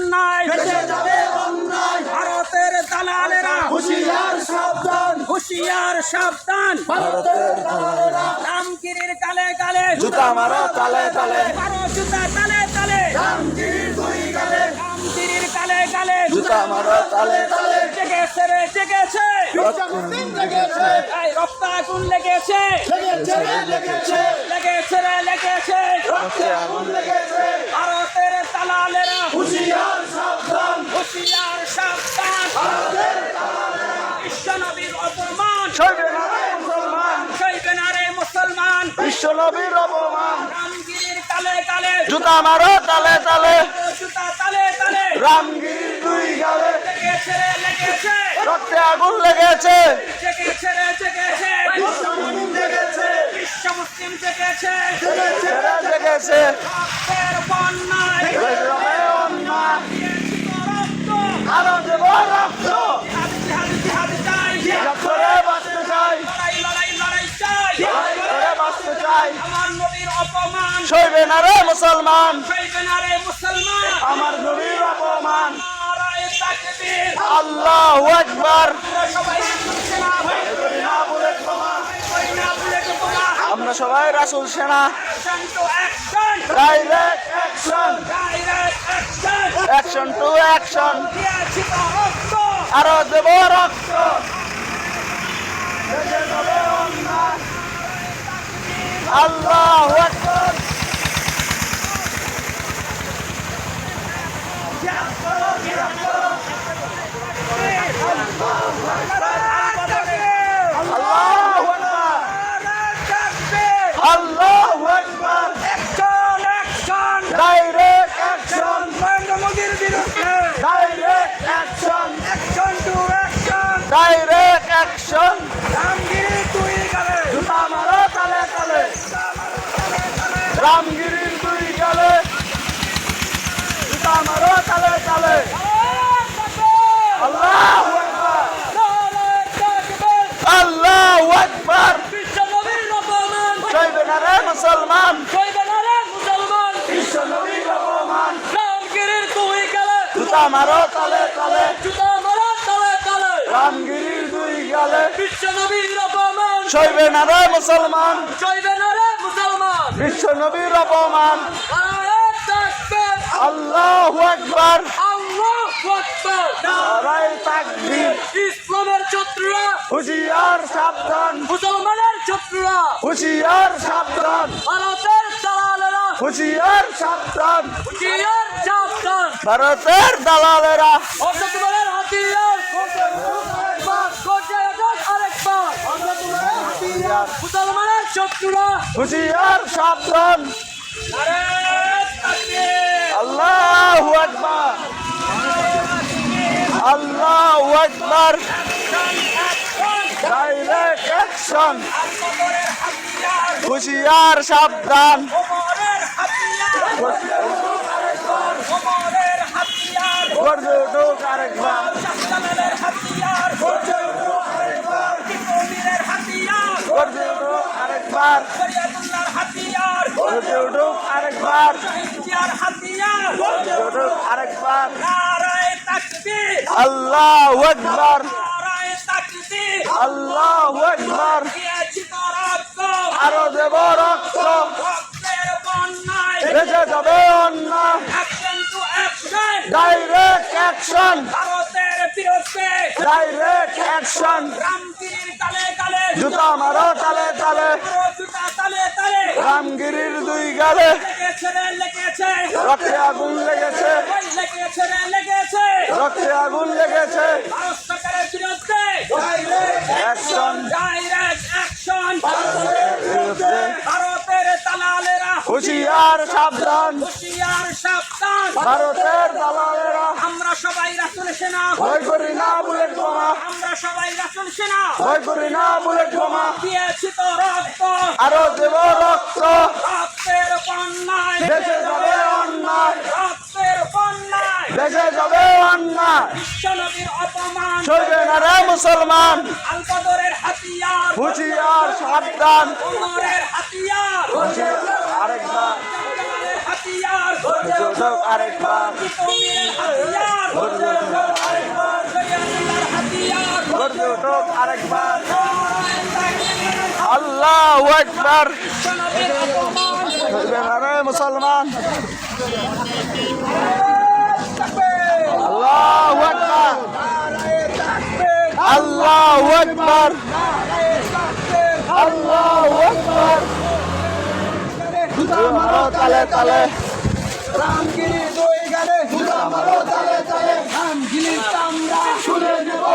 অন্যায়, দেশে যাবে অন্যায়, ভারতের দালালেরা হুঁশিয়ার সাবধান, হুঁশিয়ার সাবধান। ভারতের দালালেরা রামগিরির গালে গালে জুতা মারো তালে তালে, মারো জুতা তালে তালে, রামগিরির দুই গালে রামগিরির গালে গালে জুতা মারো তালে তালে, জেগেছে রে জেগেছে, বিশ্বমুসলিম লেগেছে, এই রক্ত আগুন লেগেছে, লেগেছে রে লেগেছে, লেগেছে রে লেগেছে। রক্তে আগুন লেগেছে, ভারতের দালালেরা হুঁশিয়ার সাবধান, হুঁশিয়ার সাবধান। ভারতের দালালেরা বিশ্বনবীর অপমান সইবে না রে মুসলমান, সইবে না রে মুসলমান। বিশ্বনবীর অপমান, রামগিরির গালে গালে জুতা মারো তালে তালে, জুতা তালে তালে, রামগিরির দুই গালে লেগেছে রে লেগেছে, রক্তে আগুন লেগেছে, জেগেছে রে জেগেছে, বিশ্বমুসলিম লেগেছে, বিশ্ব মুসলিম জেগেছে। লেগেছে রে লেগেছে, রক্তের বন্যায় দেশে যাবে অন্যায়, দিয়েছি তো রক্ত, আরো দেব রক্ত, জিহাদ জিহাদ জিহাদ চাই, জিহাদ করে বাঁচতে চাই, লড়াই লড়াই লড়াই চাই। লড়াই করে বাঁচতে চাই, আমার নবীর অপমান সইবে না রে মুসলমান, সইবে না রে মুসলমান। আমার নবীর অপমান, নারায়ে তাকবীর, আল্লাহু আকবার, আমরা সবাই রাসূল সেনা, না বলে ক্ষমা, করি না ভুলে বোমা। আমরা সবাই রাসূল সেনা, action to action, direct action, direct action, action to action, দিয়েছি তো রক্ত, আরো দেব রক্ত, দেশে যাবে অন্যায়, আল্লাহু আকবার, আল্লাহু আকবার, আল্লাহু আকবার, action action, direct action, Narendra মোদীর বিরুদ্ধে, direct action, action to action. Direct action, Ramgiri তুই গেলে, জুতা মারো তালে তালে, রামগিরির দুই গালে জুতা মারো তালে তালে, আল্লাহু আকবার, আল্লাহু আকবার, বিশ্বনবীর অপমান, সইবে না রে মুসলমান, সইবে না রে মুসলমান। বিশ্বনবীর অপমান, রামগিরির তুই গেলে, জুতা মারো তালে তালে, জুতা মারা তলে তলে, রামগিরির দুই গালে বিশ্বনবীর অপমান, সইবে না রে মুসলমান, সইবে না রে মুসলমান। বিশ্বনবীর অপমান, নারায়ে তাকবীর, আল্লাহু আকবার, আল্লাহু আকবার। নারায়ে তাকবীর, ইসলামের শত্রুরা, হুঁশিয়ার সাবধান, মুসলমানের শত্রুরা, হুঁশিয়ার সাবধান, ভারতের দালালেরা, হুঁশিয়ার সাবধান, হুঁশিয়ার সাবধান। ভারতের দালালেরা অর্ধতুমারের হাতিয়ার, কোটে আরেকবার, মুসলমানের শত্রুরা, হুঁশিয়ার সাবধান, নারায়ে তাকবীর, আল্লাহু আকবার, আল্লাহু আকবার, ডাইরেক্ট অ্যাকশন, আলবদরের হাতিয়ার, হুঁশিয়ার সাবধান, ওমরের হাতিয়ার, ওমরের হাতিয়ার, গর্জে উঠুক আরেকবার, শাহজালালের হাতিয়ার, টিপুমিরের হাতিয়ার, গর্জে উঠুক আরেকবার, ফরিয়াদুল্লাহর হাতিয়ার, গর্জে উঠুক আরেকবার, ইন্ডিয়ার হাতিয়ার। গর্জে উঠুক আরেকবার, নারায়ে তাকবীর, আল্লাহু আকবার, নারায়ে তাকবীর। আল্লাহু আকবার, দিয়েছি তো রক্ত, আরো দেব রক্ত, রক্তের বন্যায়, দেশে যাবে অন্যায়, action to action, direct action, ভারতের বিরুদ্ধে, ডাইরেক্ট অ্যাকশন, রামগিরির গালে গালে, জুতা মারো তালে তালে, মারো জুতা তালে তালে, রামগিরির দুই গালে লেগেছে রে লেগেছে, রক্তে আগুন লেগেছে, ওই লেগেছে রে লেগেছে। রক্তে আগুন লেগেছে, ভারত সরকারের বিরুদ্ধে অ্যাকশন, ডাইরেক্ট অ্যাকশন, বিরুদ্ধে ভারতের দালালেরা হুঁশিয়ার সাবধান, হুঁশিয়ার সাবধান। ভারতের দালালেরা আমরা সবাই রাসূল সেনা, ভয় করি না বুলেট বোমা, আমরা সবাই রাসূল সেনা, ভয় করি না বুলেট বোমা, দিয়েছি তো রক্ত, আরো দেব রক্ত, রক্তের বন্যায়, দেশে যাবে অন্যায়, রক্তের বন্যায়, দেশে যাবে অন্যায়, বিশ্বনবীর অপমান, সইবে না রে মুসলমান, আলবদরের হাতিয়ার, হুঁশিয়ার সাবধান, ওমরের হাতিয়ার, আরেকবার, শাহজালালের হাতিয়ার, হাতিয়ার ধৈর্য ধর আরেকবার কওমের হাতিয়ার ধৈর্য ধর আরেকবার শরিয়াতুল্লাহর হাতিয়ার ধৈর্য ধর আরেকবার আল্লাহু আকবার জনগণের অপমান চলবে না রে মুসলমান আল্লাহু আকবার আল্লাহু আকবার আল্লাহু আকবার মারো তালে তালে রামগিরি দুই গালে মারো তালে তালে রামগিরি চামড়া শুনে দেব